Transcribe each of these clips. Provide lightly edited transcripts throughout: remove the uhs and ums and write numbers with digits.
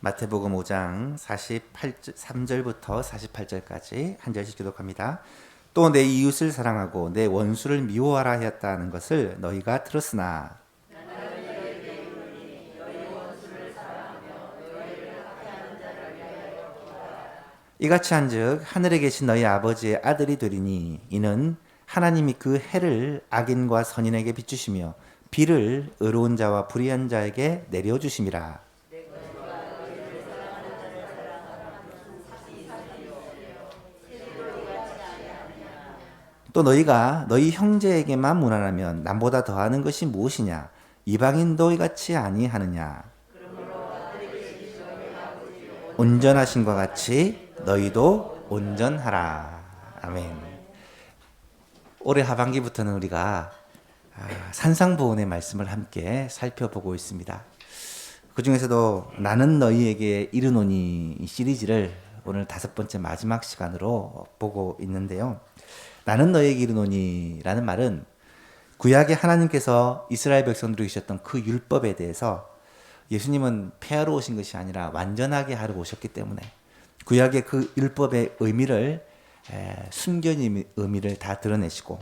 마태복음 5장 3절부터 48절까지 한 절씩 교독합니다. 또 내 이웃을 사랑하고 내 원수를 미워하라 하였다는 것을 너희가 들었으나 이같이 한즉 하늘에 계신 너희 아버지의 아들이 되리니 이는 하나님이 그 해를 악인과 선인에게 비추시며 비를 의로운 자와 불의한 자에게 내려주심이라. 또 너희가 너희 형제에게만 무난하면 남보다 더하는 것이 무엇이냐? 이방인 너희같이 아니하느냐? 온전하신 것 같이 너희도 온전하라. 아멘. 올해 하반기부터는 우리가 산상보훈의 말씀을 함께 살펴보고 있습니다. 그 중에서도 나는 너희에게 이르노니 이 시리즈를 오늘 5번째 마지막 시간으로 보고 있는데요. 나는 너희에게 이르노니라는 말은 구약의 하나님께서 이스라엘 백성들에게 주셨던 그 율법에 대해서 예수님은 폐하러 오신 것이 아니라 완전하게 하러 오셨기 때문에 구약의 그 율법의 의미를 숨겨진 의미를 다 드러내시고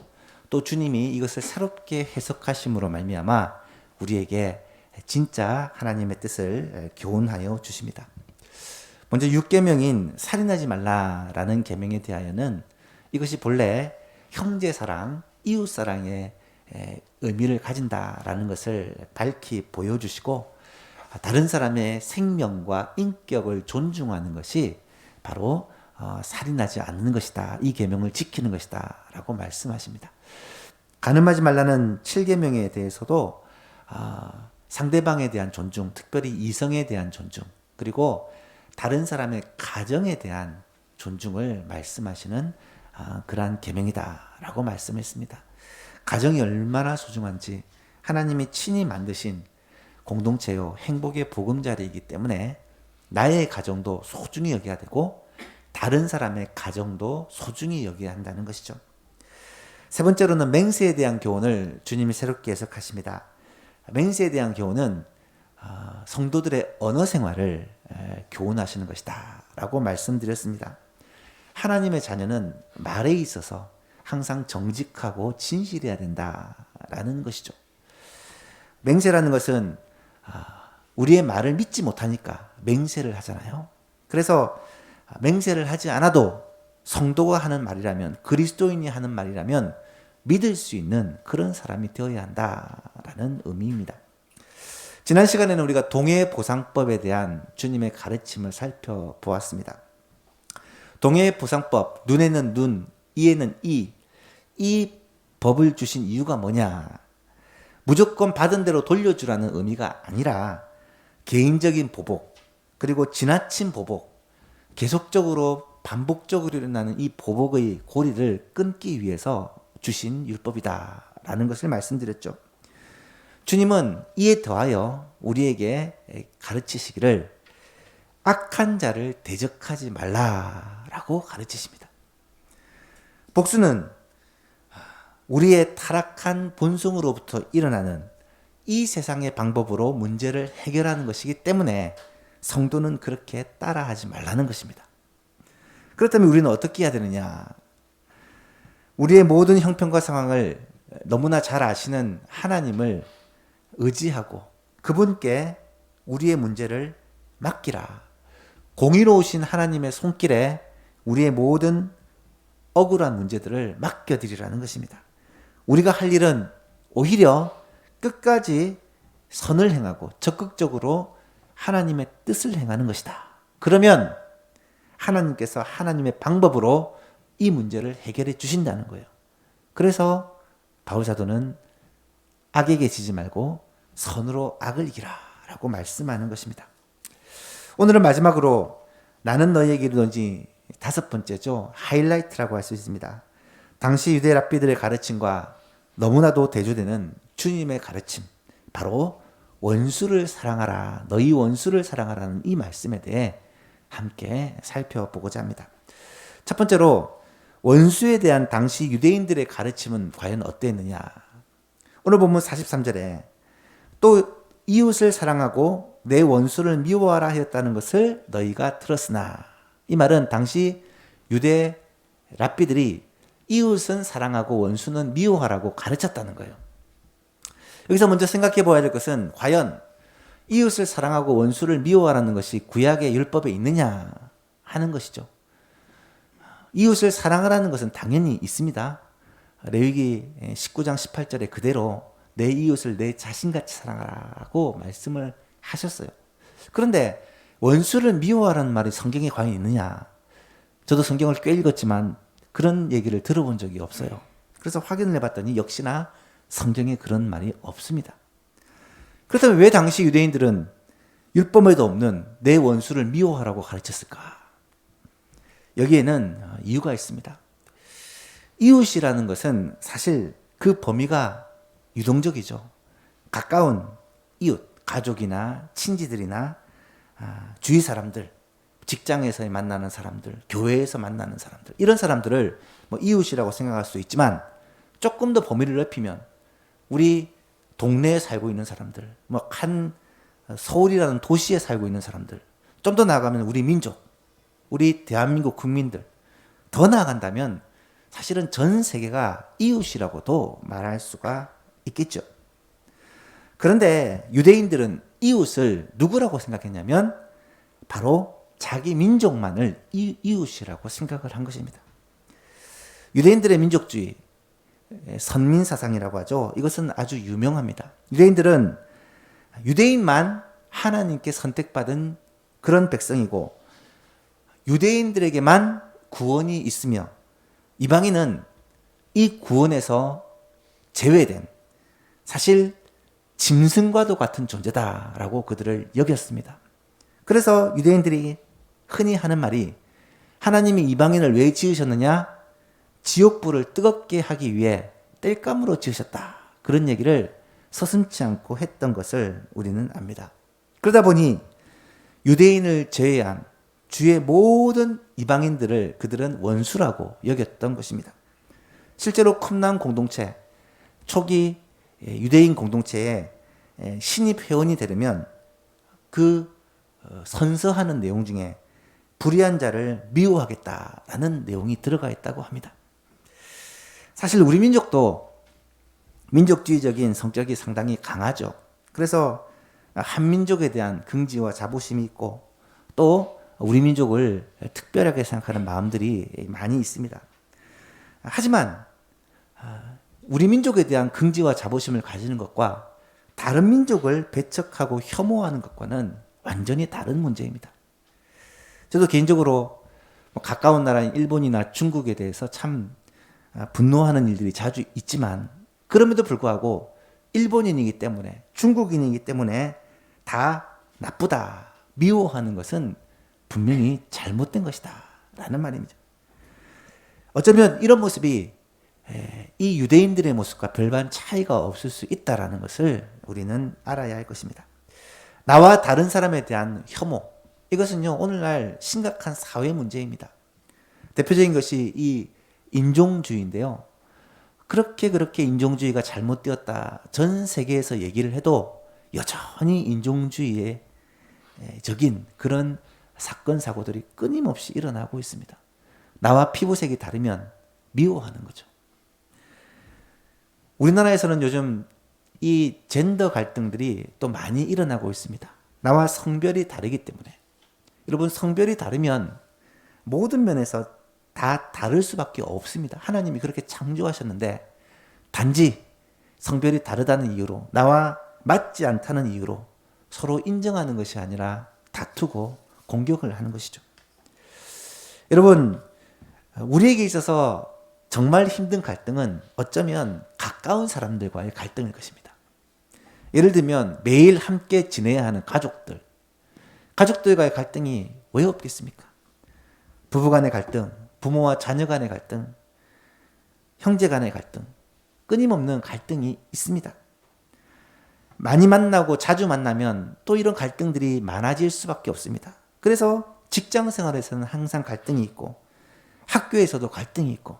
또 주님이 이것을 새롭게 해석하심으로 말미암아 우리에게 진짜 하나님의 뜻을 교훈하여 주십니다. 먼저 6계명인 살인하지 말라라는 계명에 대하여는 이것이 본래 형제사랑, 이웃사랑의 의미를 가진다라는 것을 밝히 보여주시고 다른 사람의 생명과 인격을 존중하는 것이 바로 살인하지 않는 것이다. 이 계명을 지키는 것이다 라고 말씀하십니다. 간음하지 말라는 7계명에 대해서도 상대방에 대한 존중, 특별히 이성에 대한 존중, 그리고 다른 사람의 가정에 대한 존중을 말씀하시는 그러한 계명이다라고 말씀했습니다. 가정이 얼마나 소중한지 하나님이 친히 만드신 공동체요 행복의 보금자리이기 때문에 나의 가정도 소중히 여겨야 되고 다른 사람의 가정도 소중히 여겨야 한다는 것이죠. 세 번째로는 맹세에 대한 교훈을 주님이 새롭게 해석하십니다. 맹세에 대한 교훈은 성도들의 언어 생활을 교훈하시는 것이다 라고 말씀드렸습니다. 하나님의 자녀는 말에 있어서 항상 정직하고 진실해야 된다라는 것이죠. 맹세라는 것은 우리의 말을 믿지 못하니까 맹세를 하잖아요. 그래서 맹세를 하지 않아도 성도가 하는 말이라면, 그리스도인이 하는 말이라면 믿을 수 있는 그런 사람이 되어야 한다라는 의미입니다. 지난 시간에는 우리가 동해보상법에 대한 주님의 가르침을 살펴보았습니다. 동해보상법, 눈에는 눈, 이에는 이 법을 주신 이유가 뭐냐? 무조건 받은 대로 돌려주라는 의미가 아니라 개인적인 보복, 그리고 지나친 보복, 계속적으로 반복적으로 일어나는 이 보복의 고리를 끊기 위해서 주신 율법이다라는 것을 말씀드렸죠. 주님은 이에 더하여 우리에게 가르치시기를 악한 자를 대적하지 말라라고 가르치십니다. 복수는 우리의 타락한 본성으로부터 일어나는 이 세상의 방법으로 문제를 해결하는 것이기 때문에 성도는 그렇게 따라하지 말라는 것입니다. 그렇다면 우리는 어떻게 해야 되느냐? 우리의 모든 형편과 상황을 너무나 잘 아시는 하나님을 의지하고 그분께 우리의 문제를 맡기라. 공의로우신 하나님의 손길에 우리의 모든 억울한 문제들을 맡겨드리라는 것입니다. 우리가 할 일은 오히려 끝까지 선을 행하고 적극적으로 하나님의 뜻을 행하는 것이다. 그러면 하나님께서 하나님의 방법으로 이 문제를 해결해 주신다는 거예요. 그래서 바울사도는 악에게 지지 말고 선으로 악을 이기라 라고 말씀하는 것입니다. 오늘은 마지막으로 나는 너희에게 이르노니 5번째죠. 하이라이트라고 할 수 있습니다. 당시 유대 랍비들의 가르침과 너무나도 대조되는 주님의 가르침, 바로 원수를 사랑하라, 너희 원수를 사랑하라는 이 말씀에 대해 함께 살펴보고자 합니다. 첫 번째로 원수에 대한 당시 유대인들의 가르침은 과연 어땠느냐? 오늘 본문 43절에 또 이웃을 사랑하고 내 원수를 미워하라 하였다는 것을 너희가 들었으나, 이 말은 당시 유대 랍비들이 이웃은 사랑하고 원수는 미워하라고 가르쳤다는 거예요. 여기서 먼저 생각해 봐야 될 것은 과연 이웃을 사랑하고 원수를 미워하라는 것이 구약의 율법에 있느냐 하는 것이죠. 이웃을 사랑하라는 것은 당연히 있습니다. 레위기 19장 18절에 그대로 내 이웃을 내 자신같이 사랑하라고 말씀을 하셨어요. 그런데 원수를 미워하라는 말이 성경에 과연 있느냐? 저도 성경을 꽤 읽었지만 그런 얘기를 들어본 적이 없어요. 그래서 확인을 해봤더니 역시나 성경에 그런 말이 없습니다. 그렇다면 왜 당시 유대인들은 율법에도 없는 내 원수를 미워하라고 가르쳤을까? 여기에는 이유가 있습니다. 이웃이라는 것은 사실 그 범위가 유동적이죠. 가까운 이웃, 가족이나 친지들이나 주위 사람들, 직장에서 만나는 사람들, 교회에서 만나는 사람들, 이런 사람들을 뭐 이웃이라고 생각할 수 있지만 조금 더 범위를 넓히면 우리 동네에 살고 있는 사람들, 뭐 한 서울이라는 도시에 살고 있는 사람들, 좀 더 나아가면 우리 민족, 우리 대한민국 국민들, 더 나아간다면 사실은 전 세계가 이웃이라고도 말할 수가 있겠죠. 그런데 유대인들은 이웃을 누구라고 생각했냐면 바로 자기 민족만을 이웃이라고 생각을 한 것입니다. 유대인들의 민족주의, 선민사상이라고 하죠. 이것은 아주 유명합니다. 유대인들은 유대인만 하나님께 선택받은 그런 백성이고 유대인들에게만 구원이 있으며 이방인은 이 구원에서 제외된 사실 짐승과도 같은 존재다라고 그들을 여겼습니다. 그래서 유대인들이 흔히 하는 말이 하나님이 이방인을 왜 지으셨느냐? 지옥불을 뜨겁게 하기 위해 땔감으로 지으셨다. 그런 얘기를 서슴지 않고 했던 것을 우리는 압니다. 그러다 보니 유대인을 제외한 주의 모든 이방인들을 그들은 원수라고 여겼던 것입니다. 실제로 쿰란 공동체, 초기 유대인 공동체에 신입 회원이 되려면 그 선서하는 내용 중에 불의한 자를 미워하겠다라는 내용이 들어가 있다고 합니다. 사실 우리 민족도 민족주의적인 성격이 상당히 강하죠. 그래서 한민족에 대한 긍지와 자부심이 있고 또 우리 민족을 특별하게 생각하는 마음들이 많이 있습니다. 하지만 우리 민족에 대한 긍지와 자부심을 가지는 것과 다른 민족을 배척하고 혐오하는 것과는 완전히 다른 문제입니다. 저도 개인적으로 가까운 나라인 일본이나 중국에 대해서 참 분노하는 일들이 자주 있지만 그럼에도 불구하고 일본인이기 때문에 중국인이기 때문에 다 나쁘다, 미워하는 것은 분명히 잘못된 것이다 라는 말입니다. 어쩌면 이런 모습이 이 유대인들의 모습과 별반 차이가 없을 수 있다는 것을 우리는 알아야 할 것입니다. 나와 다른 사람에 대한 혐오, 이것은요 오늘날 심각한 사회 문제입니다. 대표적인 것이 이 인종주의인데요. 그렇게 인종주의가 잘못되었다 전 세계에서 얘기를 해도 여전히 인종주의에 적인 그런 사건 사고들이 끊임없이 일어나고 있습니다. 나와 피부색이 다르면 미워하는 거죠. 우리나라에서는 요즘 이 젠더 갈등들이 또 많이 일어나고 있습니다. 나와 성별이 다르기 때문에. 여러분, 성별이 다르면 모든 면에서 다 다를 수밖에 없습니다. 하나님이 그렇게 창조하셨는데 단지 성별이 다르다는 이유로, 나와 맞지 않다는 이유로 서로 인정하는 것이 아니라 다투고 공격을 하는 것이죠. 여러분, 우리에게 있어서 정말 힘든 갈등은 어쩌면 가까운 사람들과의 갈등일 것입니다. 예를 들면 매일 함께 지내야 하는 가족들과의 갈등이 왜 없겠습니까? 부부 간의 갈등, 부모와 자녀 간의 갈등, 형제 간의 갈등, 끊임없는 갈등이 있습니다. 많이 만나고 자주 만나면 또 이런 갈등들이 많아질 수밖에 없습니다. 그래서 직장 생활에서는 항상 갈등이 있고 학교에서도 갈등이 있고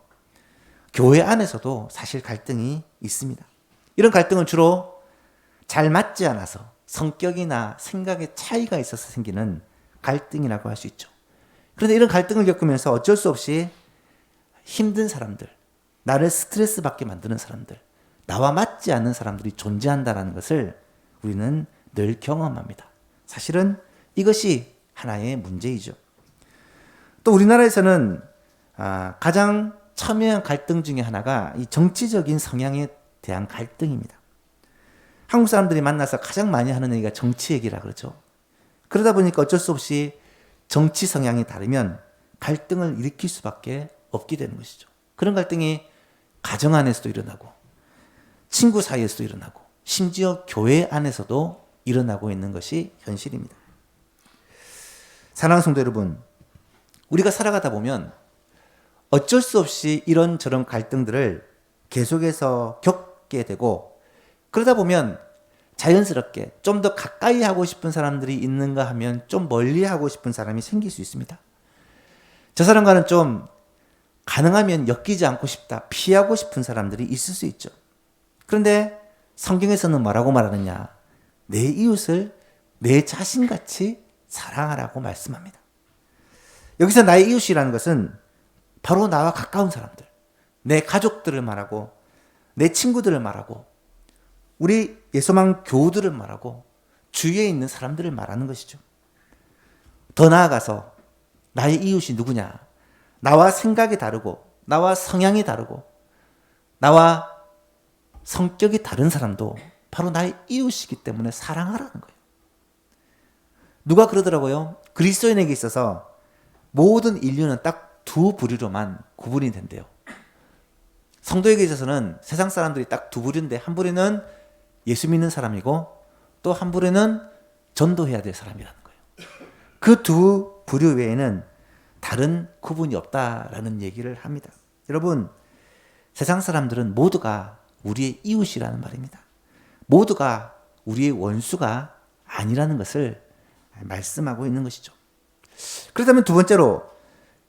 교회 안에서도 사실 갈등이 있습니다. 이런 갈등은 주로 잘 맞지 않아서 성격이나 생각의 차이가 있어서 생기는 갈등이라고 할 수 있죠. 그런데 이런 갈등을 겪으면서 어쩔 수 없이 힘든 사람들, 나를 스트레스 받게 만드는 사람들, 나와 맞지 않는 사람들이 존재한다는 것을 우리는 늘 경험합니다. 사실은 이것이 하나의 문제이죠. 또 우리나라에서는 가장 첨예한 갈등 중에 하나가 이 정치적인 성향에 대한 갈등입니다. 한국 사람들이 만나서 가장 많이 하는 얘기가 정치 얘기라 그러죠. 그러다 보니까 어쩔 수 없이 정치 성향이 다르면 갈등을 일으킬 수밖에 없게 되는 것이죠. 그런 갈등이 가정 안에서도 일어나고 친구 사이에서도 일어나고 심지어 교회 안에서도 일어나고 있는 것이 현실입니다. 사랑하는 성도 여러분, 우리가 살아가다 보면 어쩔 수 없이 이런저런 갈등들을 계속해서 겪게 되고 그러다 보면 자연스럽게 좀 더 가까이 하고 싶은 사람들이 있는가 하면 좀 멀리 하고 싶은 사람이 생길 수 있습니다. 저 사람과는 좀 가능하면 엮이지 않고 싶다, 피하고 싶은 사람들이 있을 수 있죠. 그런데 성경에서는 뭐라고 말하느냐? 내 이웃을 내 자신같이 사랑하라고 말씀합니다. 여기서 나의 이웃이라는 것은 바로 나와 가까운 사람들, 내 가족들을 말하고 내 친구들을 말하고 우리 예소망 교우들을 말하고 주위에 있는 사람들을 말하는 것이죠. 더 나아가서 나의 이웃이 누구냐? 나와 생각이 다르고 나와 성향이 다르고 나와 성격이 다른 사람도 바로 나의 이웃이기 때문에 사랑하라는 거예요. 누가 그러더라고요. 그리스도인에게 있어서 모든 인류는 딱 두 부류로만 구분이 된대요. 성도에게 있어서는 세상 사람들이 딱 두 부류인데 한 부류는 예수 믿는 사람이고 또 한 부류는 전도해야 될 사람이라는 거예요. 그 두 부류 외에는 다른 구분이 없다라는 얘기를 합니다. 여러분, 세상 사람들은 모두가 우리의 이웃이라는 말입니다. 모두가 우리의 원수가 아니라는 것을 말씀하고 있는 것이죠. 그렇다면 두 번째로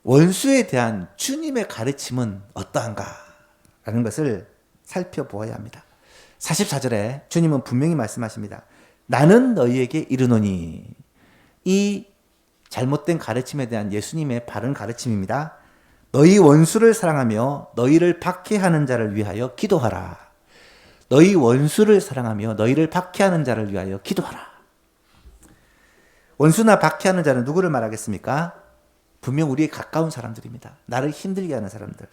원수에 대한 주님의 가르침은 어떠한가라는 것을 살펴보아야 합니다. 44절에 주님은 분명히 말씀하십니다. 나는 너희에게 이르노니. 이 잘못된 가르침에 대한 예수님의 바른 가르침입니다. 너희 원수를 사랑하며 너희를 박해하는 자를 위하여 기도하라. 너희 원수를 사랑하며 너희를 박해하는 자를 위하여 기도하라. 원수나 박해하는 자는 누구를 말하겠습니까? 분명 우리의 가까운 사람들입니다. 나를 힘들게 하는 사람들.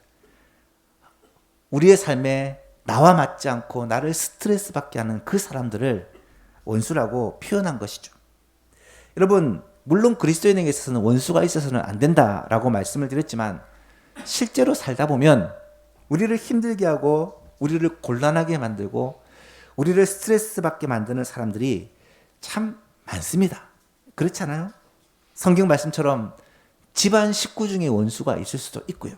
우리의 삶에 나와 맞지 않고 나를 스트레스 받게 하는 그 사람들을 원수라고 표현한 것이죠. 여러분, 물론 그리스도인에게 있어서는 원수가 있어서는 안 된다라고 말씀을 드렸지만 실제로 살다 보면 우리를 힘들게 하고 우리를 곤란하게 만들고 우리를 스트레스 받게 만드는 사람들이 참 많습니다. 그렇지 않아요? 성경 말씀처럼 집안 식구 중에 원수가 있을 수도 있고요.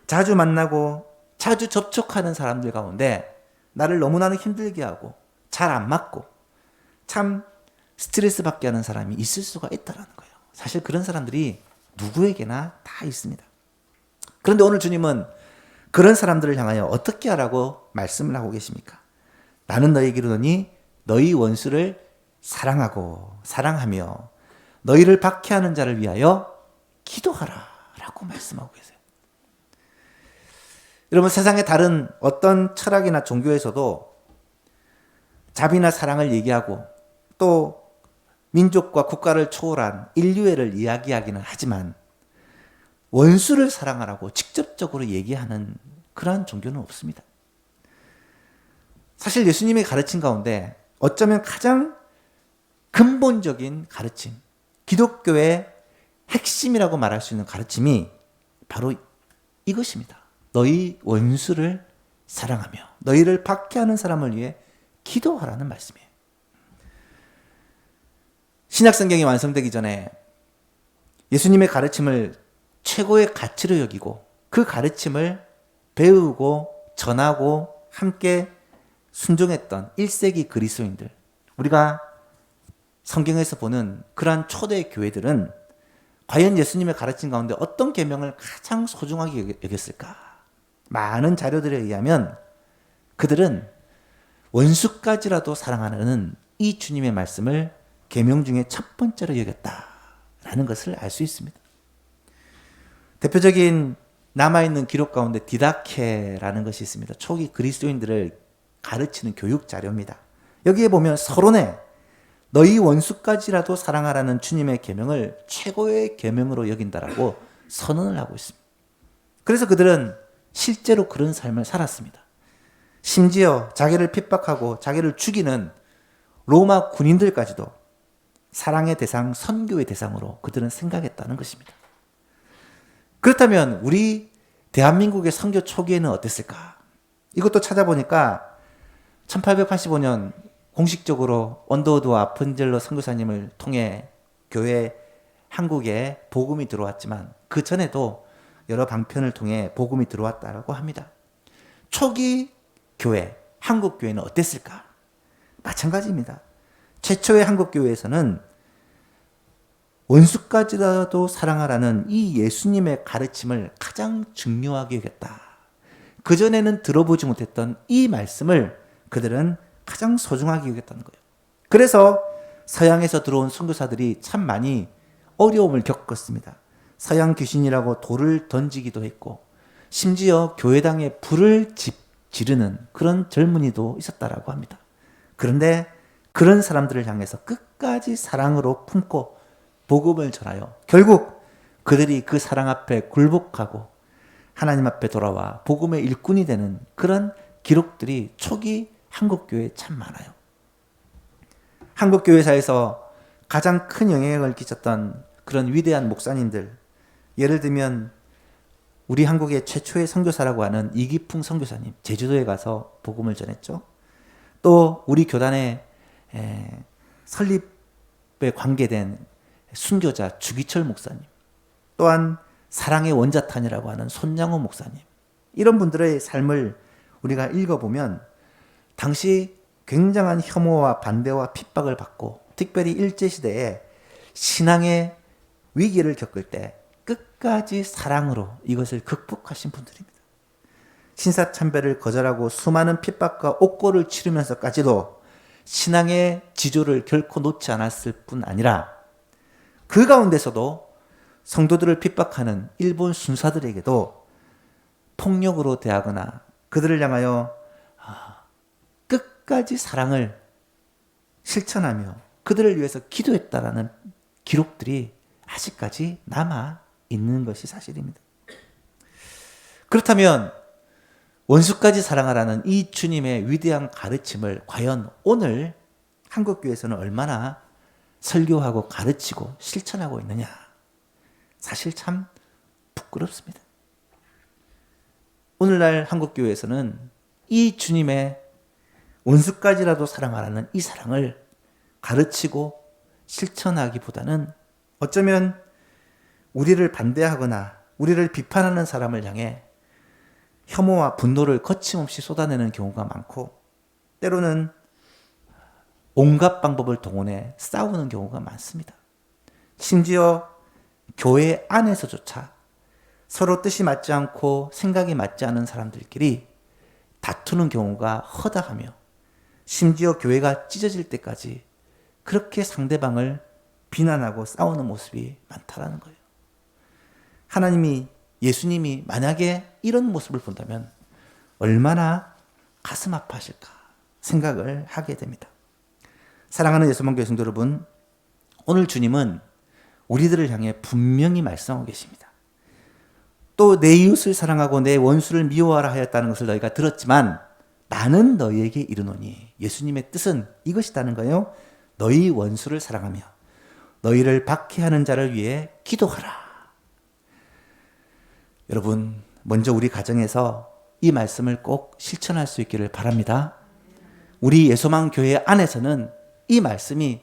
자주 만나고 자주 접촉하는 사람들 가운데 나를 너무나도 힘들게 하고 잘 안 맞고 참 스트레스 받게 하는 사람이 있을 수가 있다는 거예요. 사실 그런 사람들이 누구에게나 다 있습니다. 그런데 오늘 주님은 그런 사람들을 향하여 어떻게 하라고 말씀을 하고 계십니까? 나는 너희에게 이르노니 너희 원수를 사랑하며 너희를 박해하는 자를 위하여 기도하라 라고 말씀하고 계세요. 여러분, 세상의 다른 어떤 철학이나 종교에서도 자비나 사랑을 얘기하고 또 민족과 국가를 초월한 인류애를 이야기하기는 하지만 원수를 사랑하라고 직접적으로 얘기하는 그러한 종교는 없습니다. 사실 예수님의 가르침 가운데 어쩌면 가장 근본적인 가르침, 기독교의 핵심이라고 말할 수 있는 가르침이 바로 이것입니다. 너희 원수를 사랑하며 너희를 박해하는 사람을 위해 기도하라는 말씀이에요. 신약성경이 완성되기 전에 예수님의 가르침을 최고의 가치로 여기고 그 가르침을 배우고 전하고 함께 순종했던 1세기 그리스도인들, 우리가 성경에서 보는 그러한 초대 교회들은 과연 예수님의 가르침 가운데 어떤 계명을 가장 소중하게 여겼을까? 많은 자료들에 의하면 그들은 원수까지라도 사랑하는 이 주님의 말씀을 계명 중에 첫 번째로 여겼다라는 것을 알 수 있습니다. 대표적인 남아있는 기록 가운데 디다케라는 것이 있습니다. 초기 그리스도인들을 가르치는 교육 자료입니다. 여기에 보면 서론에 너희 원수까지라도 사랑하라는 주님의 계명을 최고의 계명으로 여긴다라고 선언을 하고 있습니다. 그래서 그들은 실제로 그런 삶을 살았습니다. 심지어 자기를 핍박하고 자기를 죽이는 로마 군인들까지도 사랑의 대상, 선교의 대상으로 그들은 생각했다는 것입니다. 그렇다면 우리 대한민국의 선교 초기에는 어땠을까? 이것도 찾아보니까 1885년 공식적으로 언더우드와 펀젤러 선교사님을 통해 교회 한국에 복음이 들어왔지만 그 전에도 여러 방편을 통해 복음이 들어왔다고 합니다. 초기 교회, 한국 교회는 어땠을까? 마찬가지입니다. 최초의 한국 교회에서는 원수까지라도 사랑하라는 이 예수님의 가르침을 가장 중요하게 여겼다. 그전에는 들어보지 못했던 이 말씀을 그들은 가장 소중하게 여겼다는 거예요. 그래서 서양에서 들어온 선교사들이 참 많이 어려움을 겪었습니다. 서양 귀신이라고 돌을 던지기도 했고 심지어 교회당에 불을 지르는 그런 젊은이도 있었다라고 합니다. 그런데 그런 사람들을 향해서 끝까지 사랑으로 품고 복음을 전하여 결국 그들이 그 사랑 앞에 굴복하고 하나님 앞에 돌아와 복음의 일꾼이 되는 그런 기록들이 초기 한국교회에 참 많아요. 한국교회사에서 가장 큰 영향을 끼쳤던 그런 위대한 목사님들, 예를 들면 우리 한국의 최초의 선교사라고 하는 이기풍 선교사님, 제주도에 가서 복음을 전했죠. 또 우리 교단의 설립에 관계된 순교자 주기철 목사님, 또한 사랑의 원자탄이라고 하는 손양호 목사님, 이런 분들의 삶을 우리가 읽어보면 당시 굉장한 혐오와 반대와 핍박을 받고 특별히 일제시대에 신앙의 위기를 겪을 때 끝까지 사랑으로 이것을 극복하신 분들입니다. 신사참배를 거절하고 수많은 핍박과 옥고를 치르면서까지도 신앙의 지조를 결코 놓지 않았을 뿐 아니라 그 가운데서도 성도들을 핍박하는 일본 순사들에게도 폭력으로 대하거나 그들을 향하여 끝까지 사랑을 실천하며 그들을 위해서 기도했다라는 기록들이 아직까지 남아 있는 것이 사실입니다. 그렇다면 원수까지 사랑하라는 이 주님의 위대한 가르침을 과연 오늘 한국교회에서는 얼마나 설교하고 가르치고 실천하고 있느냐? 사실 참 부끄럽습니다. 오늘날 한국교회에서는 이 주님의 원수까지라도 사랑하라는 이 사랑을 가르치고 실천하기보다는 어쩌면 우리를 반대하거나 우리를 비판하는 사람을 향해 혐오와 분노를 거침없이 쏟아내는 경우가 많고 때로는 온갖 방법을 동원해 싸우는 경우가 많습니다. 심지어 교회 안에서조차 서로 뜻이 맞지 않고 생각이 맞지 않은 사람들끼리 다투는 경우가 허다하며 심지어 교회가 찢어질 때까지 그렇게 상대방을 비난하고 싸우는 모습이 많다라는 거예요. 하나님이, 예수님이 만약에 이런 모습을 본다면 얼마나 가슴 아파하실까 생각을 하게 됩니다. 사랑하는 예수만교회 성도 여러분, 오늘 주님은 우리들을 향해 분명히 말씀하고 계십니다. 또 내 이웃을 사랑하고 내 원수를 미워하라 하였다는 것을 너희가 들었지만 나는 너희에게 이르노니, 예수님의 뜻은 이것이라는 거예요. 너희 원수를 사랑하며 너희를 박해하는 자를 위해 기도하라. 여러분, 먼저 우리 가정에서 이 말씀을 꼭 실천할 수 있기를 바랍니다. 우리 예소망 교회 안에서는 이 말씀이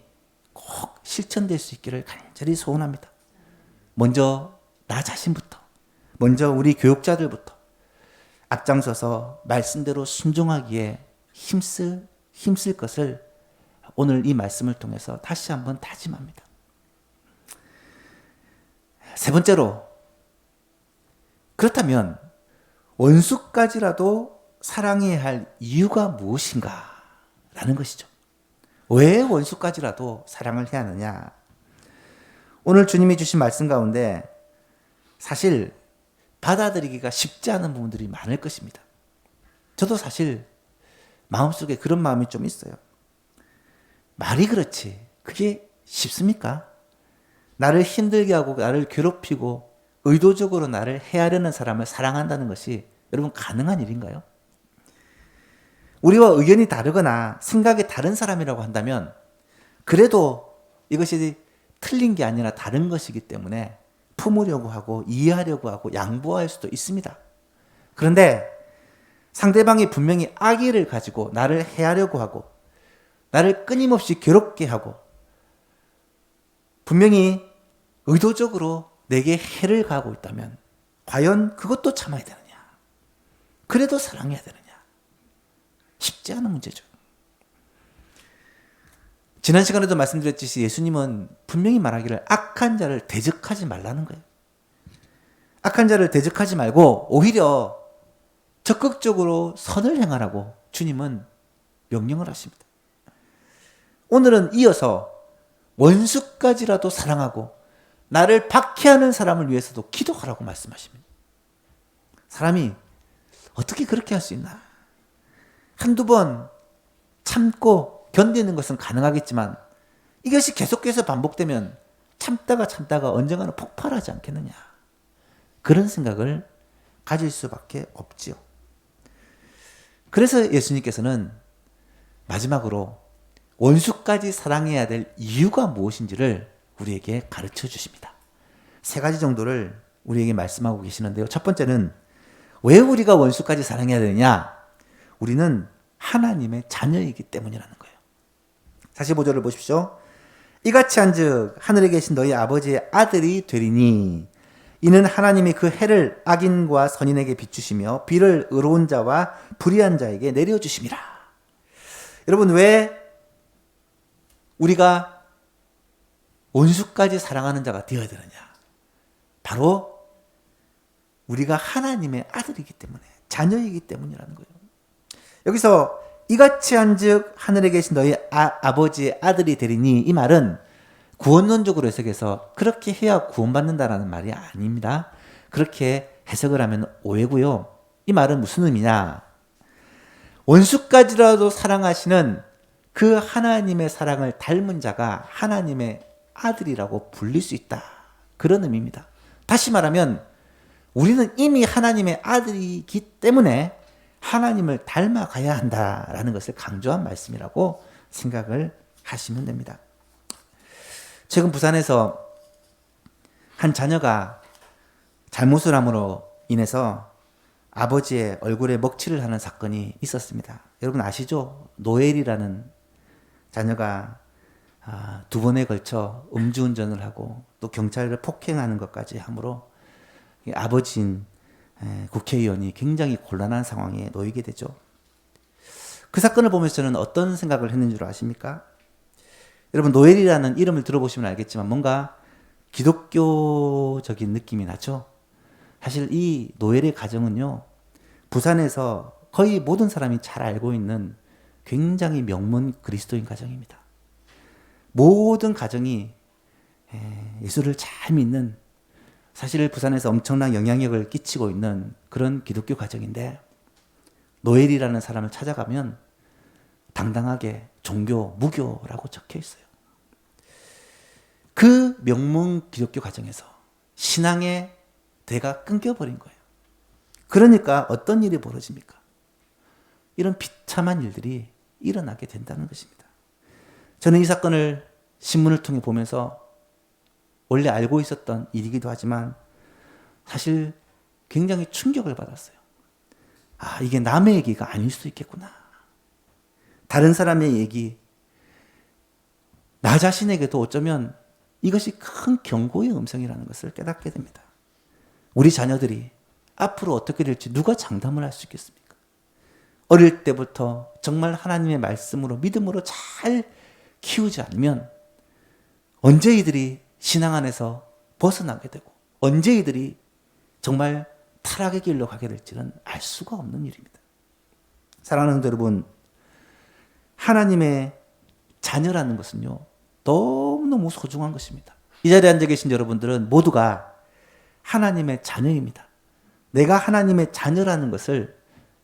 꼭 실천될 수 있기를 간절히 소원합니다. 먼저 나 자신부터, 먼저 우리 교육자들부터 앞장서서 말씀대로 순종하기에 힘쓸 것을 오늘 이 말씀을 통해서 다시 한번 다짐합니다. 세 번째로, 그렇다면 원수까지라도 사랑해야 할 이유가 무엇인가? 라는 것이죠. 왜 원수까지라도 사랑을 해야 하느냐? 오늘 주님이 주신 말씀 가운데 사실 받아들이기가 쉽지 않은 부분들이 많을 것입니다. 저도 사실 마음속에 그런 마음이 좀 있어요. 말이 그렇지 그게 쉽습니까? 나를 힘들게 하고 나를 괴롭히고 의도적으로 나를 해하려는 사람을 사랑한다는 것이 여러분 가능한 일인가요? 우리와 의견이 다르거나 생각이 다른 사람이라고 한다면 그래도 이것이 틀린 게 아니라 다른 것이기 때문에 품으려고 하고 이해하려고 하고 양보할 수도 있습니다. 그런데 상대방이 분명히 악의를 가지고 나를 해하려고 하고 나를 끊임없이 괴롭게 하고 분명히 의도적으로 내게 해를 가하고 있다면 과연 그것도 참아야 되느냐? 그래도 사랑해야 되느냐? 쉽지 않은 문제죠. 지난 시간에도 말씀드렸듯이 예수님은 분명히 말하기를 악한 자를 대적하지 말라는 거예요. 악한 자를 대적하지 말고 오히려 적극적으로 선을 행하라고 주님은 명령을 하십니다. 오늘은 이어서 원수까지라도 사랑하고 나를 박해하는 사람을 위해서도 기도하라고 말씀하십니다. 사람이 어떻게 그렇게 할 수 있나? 한두 번 참고 견디는 것은 가능하겠지만 이것이 계속해서 반복되면 참다가 언젠가는 폭발하지 않겠느냐. 그런 생각을 가질 수밖에 없지요. 그래서 예수님께서는 마지막으로 원수까지 사랑해야 될 이유가 무엇인지를 우리에게 가르쳐 주십니다. 세 가지 정도를 우리에게 말씀하고 계시는데요. 첫 번째는 왜 우리가 원수까지 사랑해야 되느냐? 우리는 하나님의 자녀이기 때문이라는 거예요. 45절을 보십시오. 이같이 한즉 하늘에 계신 너희 아버지의 아들이 되리니 이는 하나님이 그 해를 악인과 선인에게 비추시며 비를 의로운 자와 불의한 자에게 내려주심이라. 여러분, 왜 우리가 원수까지 사랑하는 자가 되어야 되느냐? 바로 우리가 하나님의 아들이기 때문에, 자녀이기 때문이라는 거예요. 여기서 이같이 한즉 하늘에 계신 너희 아버지의 아들이 되리니, 이 말은 구원론적으로 해석해서 그렇게 해야 구원받는다라는 말이 아닙니다. 그렇게 해석을 하면 오해고요. 이 말은 무슨 의미냐? 원수까지라도 사랑하시는 그 하나님의 사랑을 닮은 자가 하나님의 아들이라고 불릴 수 있다. 그런 의미입니다. 다시 말하면 우리는 이미 하나님의 아들이기 때문에 하나님을 닮아가야 한다라는 것을 강조한 말씀이라고 생각을 하시면 됩니다. 최근 부산에서 한 자녀가 잘못을 함으로 인해서 아버지의 얼굴에 먹칠을 하는 사건이 있었습니다. 여러분 아시죠? 노엘이라는 자녀가 두 번에 걸쳐 음주운전을 하고 또 경찰을 폭행하는 것까지 함으로 아버지인 국회의원이 굉장히 곤란한 상황에 놓이게 되죠. 그 사건을 보면서 저는 어떤 생각을 했는 줄 아십니까? 여러분 노엘이라는 이름을 들어보시면 알겠지만 뭔가 기독교적인 느낌이 나죠. 사실 이 노엘의 가정은요, 부산에서 거의 모든 사람이 잘 알고 있는 굉장히 명문 그리스도인 가정입니다. 모든 가정이 예수를 잘 믿는, 사실 부산에서 엄청난 영향력을 끼치고 있는 그런 기독교 가정인데, 노엘이라는 사람을 찾아가면 당당하게 종교, 무교라고 적혀 있어요. 그 명문 기독교 가정에서 신앙의 대가 끊겨버린 거예요. 그러니까 어떤 일이 벌어집니까? 이런 비참한 일들이 일어나게 된다는 것입니다. 저는 이 사건을 신문을 통해 보면서 원래 알고 있었던 일이기도 하지만 사실 굉장히 충격을 받았어요. 아, 이게 남의 얘기가 아닐 수도 있겠구나. 다른 사람의 얘기, 나 자신에게도 어쩌면 이것이 큰 경고의 음성이라는 것을 깨닫게 됩니다. 우리 자녀들이 앞으로 어떻게 될지 누가 장담을 할 수 있겠습니까? 어릴 때부터 정말 하나님의 말씀으로 믿음으로 잘 키우지 않으면 언제 이들이 신앙 안에서 벗어나게 되고 언제 이들이 정말 타락의 길로 가게 될지는 알 수가 없는 일입니다. 사랑하는 여러분, 하나님의 자녀라는 것은요, 너무너무 소중한 것입니다. 이 자리에 앉아 계신 여러분들은 모두가 하나님의 자녀입니다. 내가 하나님의 자녀라는 것을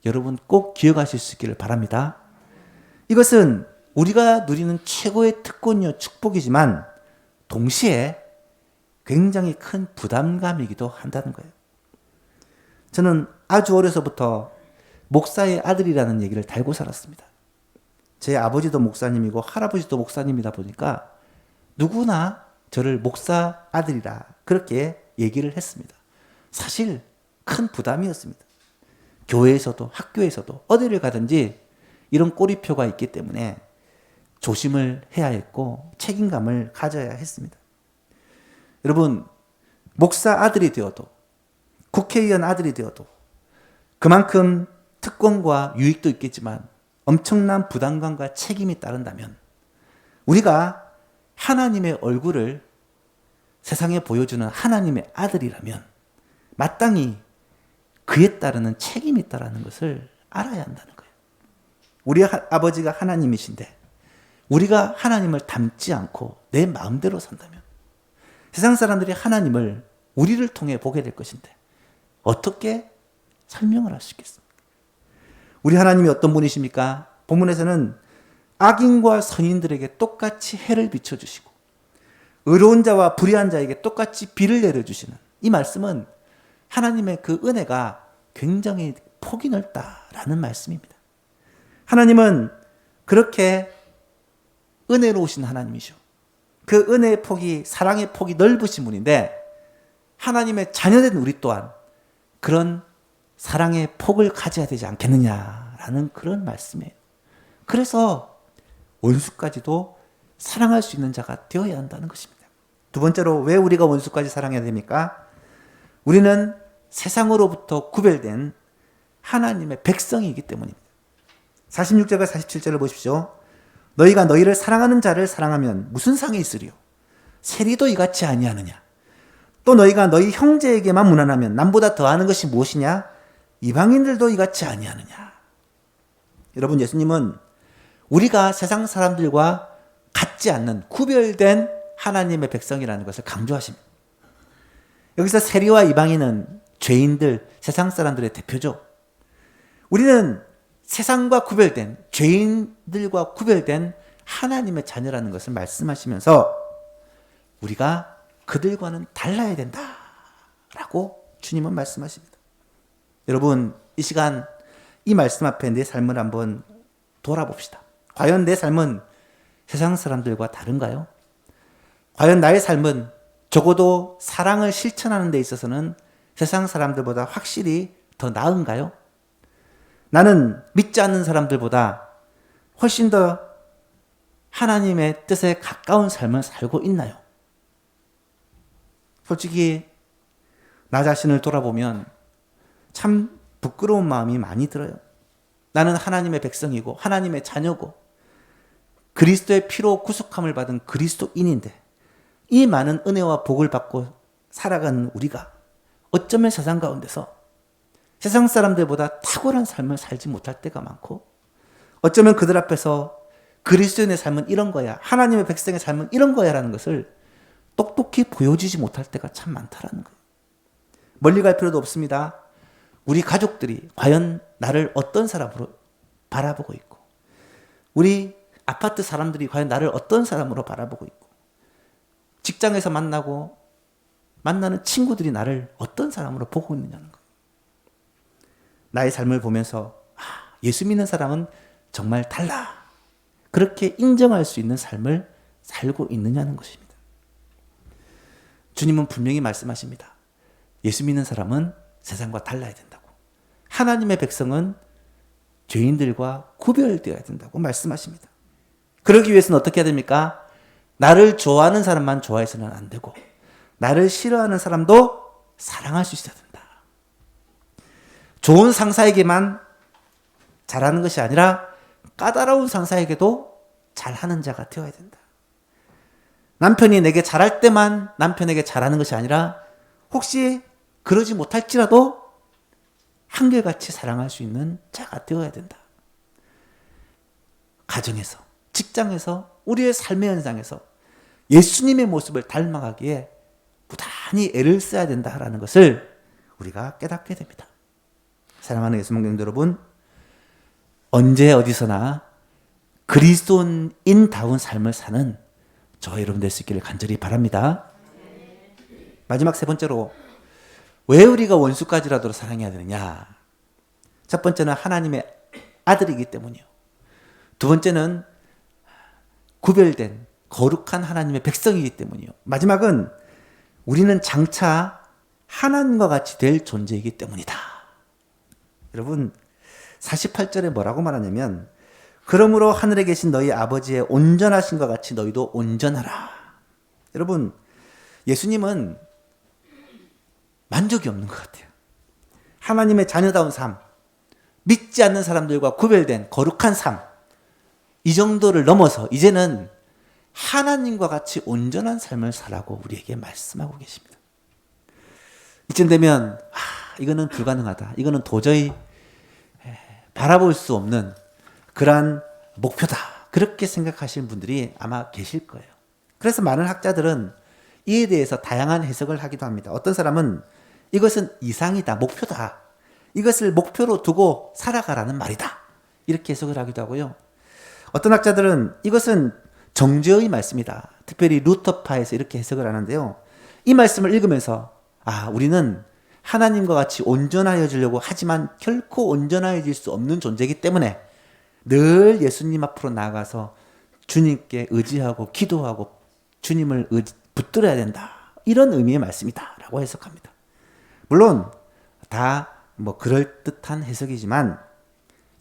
여러분 꼭 기억하실 수 있기를 바랍니다. 이것은 우리가 누리는 최고의 특권이요 축복이지만 동시에 굉장히 큰 부담감이기도 한다는 거예요. 저는 아주 어려서부터 목사의 아들이라는 얘기를 달고 살았습니다. 제 아버지도 목사님이고 할아버지도 목사님이다 보니까 누구나 저를 목사 아들이라 그렇게 얘기를 했습니다. 사실 큰 부담이었습니다. 교회에서도 학교에서도 어디를 가든지 이런 꼬리표가 있기 때문에 조심을 해야 했고 책임감을 가져야 했습니다. 여러분, 목사 아들이 되어도 국회의원 아들이 되어도 그만큼 특권과 유익도 있겠지만 엄청난 부담감과 책임이 따른다면 우리가 하나님의 얼굴을 세상에 보여주는 하나님의 아들이라면 마땅히 그에 따르는 책임이 있다는 것을 알아야 한다는 거예요. 우리 아버지가 하나님이신데 우리가 하나님을 닮지 않고 내 마음대로 산다면 세상 사람들이 하나님을 우리를 통해 보게 될 것인데 어떻게 설명을 할 수 있겠습니까? 우리 하나님이 어떤 분이십니까? 본문에서는 악인과 선인들에게 똑같이 해를 비춰주시고 의로운 자와 불의한 자에게 똑같이 비를 내려주시는 이 말씀은 하나님의 그 은혜가 굉장히 폭이 넓다라는 말씀입니다. 하나님은 그렇게 은혜로우신 하나님이죠. 그 은혜의 폭이, 사랑의 폭이 넓으신 분인데 하나님의 자녀된 우리 또한 그런 사랑의 폭을 가져야 되지 않겠느냐라는 그런 말씀이에요. 그래서 원수까지도 사랑할 수 있는 자가 되어야 한다는 것입니다. 두 번째로 왜 우리가 원수까지 사랑해야 됩니까? 우리는 세상으로부터 구별된 하나님의 백성이기 때문입니다. 46절과 47절을 보십시오. 너희가 너희를 사랑하는 자를 사랑하면 무슨 상이 있으리요? 세리도 이같이 아니하느냐? 또 너희가 너희 형제에게만 무난하면 남보다 더하는 것이 무엇이냐? 이방인들도 이같이 아니하느냐? 여러분, 예수님은 우리가 세상 사람들과 같지 않는 구별된 하나님의 백성이라는 것을 강조하십니다. 여기서 세리와 이방인은 죄인들, 세상 사람들의 대표죠. 우리는 세상과 구별된, 죄인들과 구별된 하나님의 자녀라는 것을 말씀하시면서 우리가 그들과는 달라야 된다라고 주님은 말씀하십니다. 여러분, 이 시간 이 말씀 앞에 내 삶을 한번 돌아봅시다. 과연 내 삶은 세상 사람들과 다른가요? 과연 나의 삶은 적어도 사랑을 실천하는 데 있어서는 세상 사람들보다 확실히 더 나은가요? 나는 믿지 않는 사람들보다 훨씬 더 하나님의 뜻에 가까운 삶을 살고 있나요? 솔직히 나 자신을 돌아보면 참 부끄러운 마음이 많이 들어요. 나는 하나님의 백성이고 하나님의 자녀고 그리스도의 피로 구속함을 받은 그리스도인인데 이 많은 은혜와 복을 받고 살아가는 우리가 어쩌면 세상 가운데서 세상 사람들보다 탁월한 삶을 살지 못할 때가 많고 어쩌면 그들 앞에서 그리스도인의 삶은 이런 거야, 하나님의 백성의 삶은 이런 거야 라는 것을 똑똑히 보여주지 못할 때가 참 많다라는 거예요. 멀리 갈 필요도 없습니다. 우리 가족들이 과연 나를 어떤 사람으로 바라보고 있고 우리 아파트 사람들이 과연 나를 어떤 사람으로 바라보고 있고 직장에서 만나는 친구들이 나를 어떤 사람으로 보고 있느냐는 거예요. 나의 삶을 보면서 예수 믿는 사람은 정말 달라. 그렇게 인정할 수 있는 삶을 살고 있느냐는 것입니다. 주님은 분명히 말씀하십니다. 예수 믿는 사람은 세상과 달라야 된다고. 하나님의 백성은 죄인들과 구별되어야 된다고 말씀하십니다. 그러기 위해서는 어떻게 해야 됩니까? 나를 좋아하는 사람만 좋아해서는 안 되고 나를 싫어하는 사람도 사랑할 수 있어야 된다. 좋은 상사에게만 잘하는 것이 아니라 까다로운 상사에게도 잘하는 자가 되어야 된다. 남편이 내게 잘할 때만 남편에게 잘하는 것이 아니라 혹시 그러지 못할지라도 한결같이 사랑할 수 있는 자가 되어야 된다. 가정에서, 직장에서, 우리의 삶의 현상에서 예수님의 모습을 닮아가기에 부단히 애를 써야 된다라는 것을 우리가 깨닫게 됩니다. 사랑하는 예수님의 여러분, 언제 어디서나 그리스도인다운 삶을 사는 저와 여러분 될 수 있기를 간절히 바랍니다. 마지막 세 번째로, 왜 우리가 원수까지라도 사랑해야 되느냐? 첫 번째는 하나님의 아들이기 때문이요. 두 번째는 구별된 거룩한 하나님의 백성이기 때문이요. 마지막은 우리는 장차 하나님과 같이 될 존재이기 때문이다. 여러분, 48절에 뭐라고 말하냐면, 그러므로 하늘에 계신 너희 아버지의 온전하신과 같이 너희도 온전하라. 여러분, 예수님은 만족이 없는 것 같아요. 하나님의 자녀다운 삶, 믿지 않는 사람들과 구별된 거룩한 삶, 이 정도를 넘어서 이제는 하나님과 같이 온전한 삶을 살라고 우리에게 말씀하고 계십니다. 이쯤 되면 이거는 불가능하다, 이거는 도저히 바라볼 수 없는 그러한 목표다, 그렇게 생각하시는 분들이 아마 계실 거예요. 그래서 많은 학자들은 이에 대해서 다양한 해석을 하기도 합니다. 어떤 사람은 이것은 이상이다, 목표다, 이것을 목표로 두고 살아가라는 말이다, 이렇게 해석을 하기도 하고요. 어떤 학자들은 이것은 정죄의 말씀이다, 특별히 루터파에서 이렇게 해석을 하는데요. 이 말씀을 읽으면서 우리는 하나님과 같이 온전하여지려고 하지만 결코 온전하여질 수 없는 존재이기 때문에 늘 예수님 앞으로 나아가서 주님께 의지하고 기도하고 주님을 붙들어야 된다, 이런 의미의 말씀이다 라고 해석합니다. 물론 다 그럴듯한 해석이지만,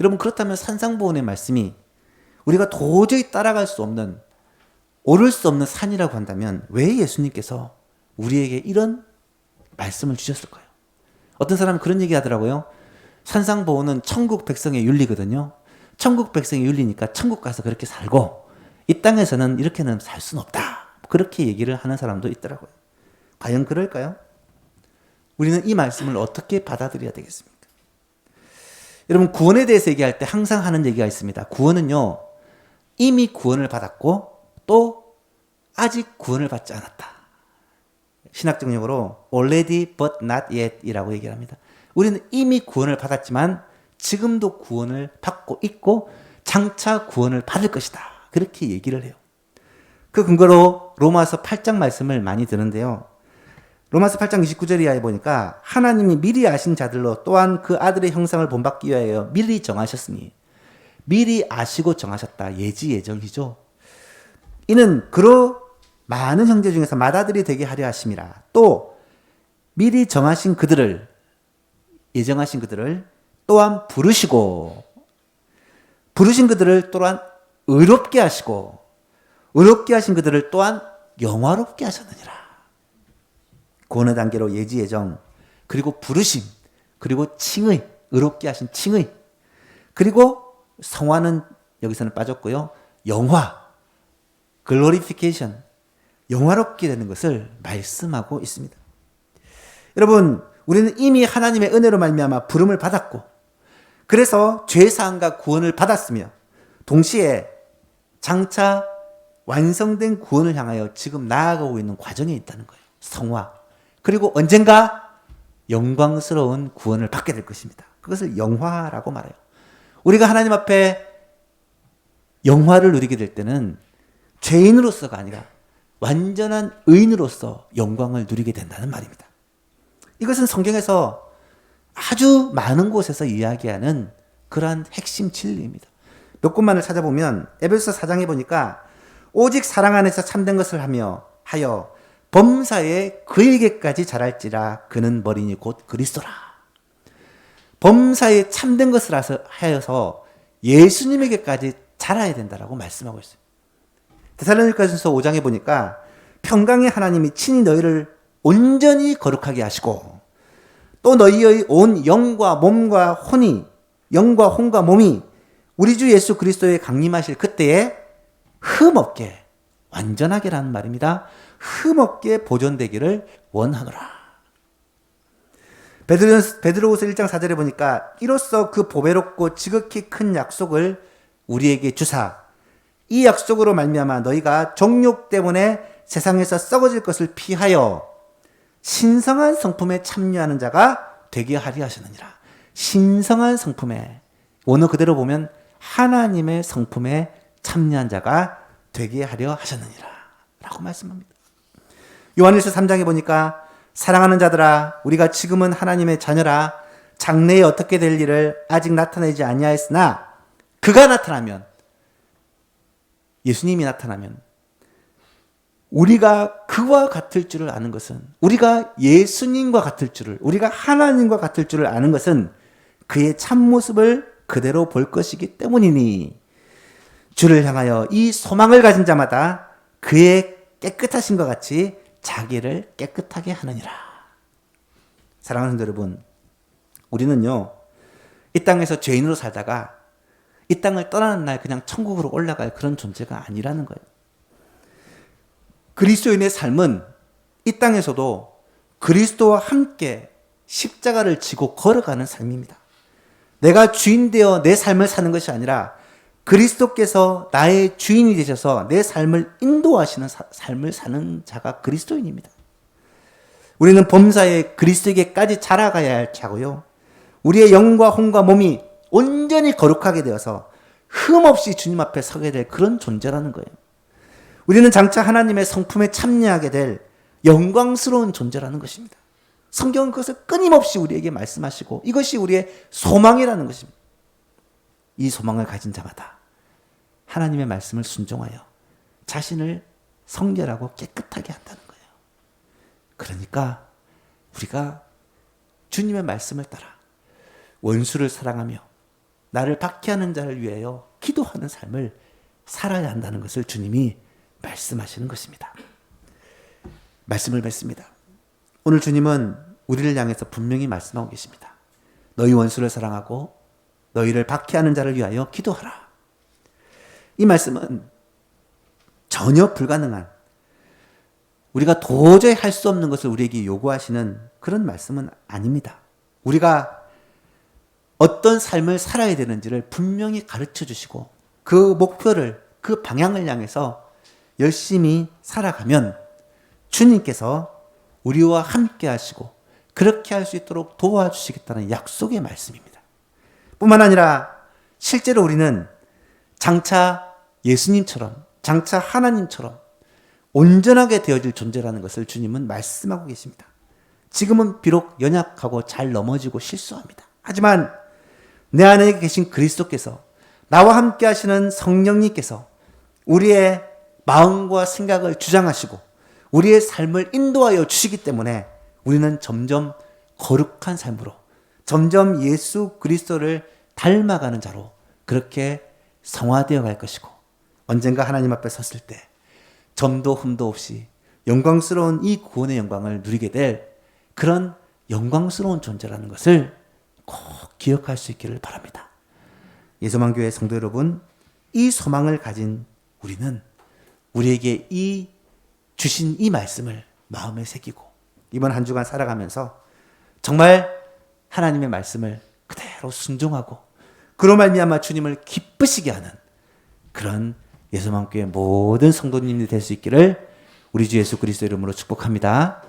여러분, 그렇다면 산상보훈의 말씀이 우리가 도저히 따라갈 수 없는, 오를 수 없는 산이라고 한다면 왜 예수님께서 우리에게 이런 말씀을 주셨을까요? 어떤 사람은 그런 얘기 하더라고요. 산상보훈은 천국 백성의 윤리거든요. 천국 백성의 윤리니까 천국 가서 그렇게 살고 이 땅에서는 이렇게는 살 수는 없다, 그렇게 얘기를 하는 사람도 있더라고요. 과연 그럴까요? 우리는 이 말씀을 어떻게 받아들여야 되겠습니까? 여러분, 구원에 대해서 얘기할 때 항상 하는 얘기가 있습니다. 구원은요, 이미 구원을 받았고 또 아직 구원을 받지 않았다. 신학적 용어로 already but not yet 이라고 얘기를 합니다. 우리는 이미 구원을 받았지만 지금도 구원을 받고 있고 장차 구원을 받을 것이다, 그렇게 얘기를 해요. 그 근거로 로마서 8장 말씀을 많이 드는데요. 로마서 8장 29절 이하에 보니까, 하나님이 미리 아신 자들로 또한 그 아들의 형상을 본받기 위하여 미리 정하셨으니, 미리 아시고 정하셨다, 예지 예정이죠. 이는 그로 많은 형제 중에서 맏아들이 되게 하려 하심이라. 또 미리 정하신 그들을, 예정하신 그들을 또한 부르시고, 부르신 그들을 또한 의롭게 하시고, 의롭게 하신 그들을 또한 영화롭게 하셨느니라. 구원의 단계로 예지 예정, 그리고 부르심, 그리고 칭의, 의롭게 하신 칭의, 그리고 성화는 여기서는 빠졌고요. 영화, 글로리피케이션, 영화롭게 되는 것을 말씀하고 있습니다. 여러분, 우리는 이미 하나님의 은혜로 말미암아 부름을 받았고, 그래서 죄사함과 구원을 받았으며, 동시에 장차 완성된 구원을 향하여 지금 나아가고 있는 과정에 있다는 거예요. 성화. 그리고 언젠가 영광스러운 구원을 받게 될 것입니다. 그것을 영화라고 말해요. 우리가 하나님 앞에 영화를 누리게 될 때는 죄인으로서가 아니라 완전한 의인으로서 영광을 누리게 된다는 말입니다. 이것은 성경에서 아주 많은 곳에서 이야기하는 그러한 핵심 진리입니다. 몇 곳만을 찾아보면 에베소 4장에 보니까, 오직 사랑 안에서 참된 것을 하여 범사에 그에게까지 자랄지라, 그는 머리니 곧 그리스도라. 범사에 참된 것을 하여서 예수님에게까지 자라야 된다라고 말씀하고 있어요. 데살로니가전서 5장에 보니까, 평강의 하나님이 친히 너희를 온전히 거룩하게 하시고 또 너희의 온 영과 몸과 혼이, 영과 혼과 몸이 우리 주 예수 그리스도에 강림하실 그때에 흠없게, 완전하게라는 말입니다. 흠없게 보존되기를 원하노라. 베드로후서 1장 4절에 보니까, 이로써 그 보배롭고 지극히 큰 약속을 우리에게 주사 이 약속으로 말미암아 너희가 정욕 때문에 세상에서 썩어질 것을 피하여 신성한 성품에 참여하는 자가 되게 하려 하셨느니라. 신성한 성품에, 원어 그대로 보면 하나님의 성품에 참여한 자가 되게 하려 하셨느니라 라고 말씀합니다. 요한일서 3장에 보니까 사랑하는 자들아, 우리가 지금은 하나님의 자녀라. 장래에 어떻게 될 일을 아직 나타내지 아니하였으나 그가 나타나면, 예수님이 나타나면 우리가 그와 같을 줄을 아는 것은, 우리가 예수님과 같을 줄을, 우리가 하나님과 같을 줄을 아는 것은 그의 참모습을 그대로 볼 것이기 때문이니 주를 향하여 이 소망을 가진 자마다 그의 깨끗하심과 같이 자기를 깨끗하게 하느니라. 사랑하는 성도 여러분, 우리는요, 이 땅에서 죄인으로 살다가 이 땅을 떠나는 날 그냥 천국으로 올라갈 그런 존재가 아니라는 거예요. 그리스도인의 삶은 이 땅에서도 그리스도와 함께 십자가를 지고 걸어가는 삶입니다. 내가 주인 되어 내 삶을 사는 것이 아니라 그리스도께서 나의 주인이 되셔서 내 삶을 인도하시는 삶을 사는 자가 그리스도인입니다. 우리는 범사에 그리스도에게까지 자라가야 할 자고요. 우리의 영과 혼과 몸이 온전히 거룩하게 되어서 흠없이 주님 앞에 서게 될 그런 존재라는 거예요. 우리는 장차 하나님의 성품에 참여하게 될 영광스러운 존재라는 것입니다. 성경은 그것을 끊임없이 우리에게 말씀하시고 이것이 우리의 소망이라는 것입니다. 이 소망을 가진 자마다 하나님의 말씀을 순종하여 자신을 성결하고 깨끗하게 한다는 거예요. 그러니까 우리가 주님의 말씀을 따라 원수를 사랑하며 나를 박해하는 자를 위하여 기도하는 삶을 살아야 한다는 것을 주님이 말씀하시는 것입니다. 말씀을 맺습니다. 오늘 주님은 우리를 향해서 분명히 말씀하고 계십니다. 너희 원수를 사랑하고 너희를 박해하는 자를 위하여 기도하라. 이 말씀은 전혀 불가능한, 우리가 도저히 할 수 없는 것을 우리에게 요구하시는 그런 말씀은 아닙니다. 우리가 어떤 삶을 살아야 되는지를 분명히 가르쳐 주시고 그 목표를, 그 방향을 향해서 열심히 살아가면 주님께서 우리와 함께 하시고 그렇게 할 수 있도록 도와주시겠다는 약속의 말씀입니다. 뿐만 아니라 실제로 우리는 장차 예수님처럼, 장차 하나님처럼 온전하게 되어질 존재라는 것을 주님은 말씀하고 계십니다. 지금은 비록 연약하고 잘 넘어지고 실수합니다. 하지만 내 안에 계신 그리스도께서, 나와 함께 하시는 성령님께서 우리의 마음과 생각을 주장하시고 우리의 삶을 인도하여 주시기 때문에 우리는 점점 거룩한 삶으로, 점점 예수 그리스도를 닮아가는 자로 그렇게 성화되어 갈 것이고, 언젠가 하나님 앞에 섰을 때 점도 흠도 없이 영광스러운 이 구원의 영광을 누리게 될 그런 영광스러운 존재라는 것을 꼭 기억할 수 있기를 바랍니다. 예소망교회 성도 여러분, 이 소망을 가진 우리는 우리에게 주신 이 말씀을 마음에 새기고 이번 한 주간 살아가면서 정말 하나님의 말씀을 그대로 순종하고 그로 말미암아 주님을 기쁘시게 하는 그런 예소망교회 모든 성도님들이 될 수 있기를 우리 주 예수 그리스도 이름으로 축복합니다.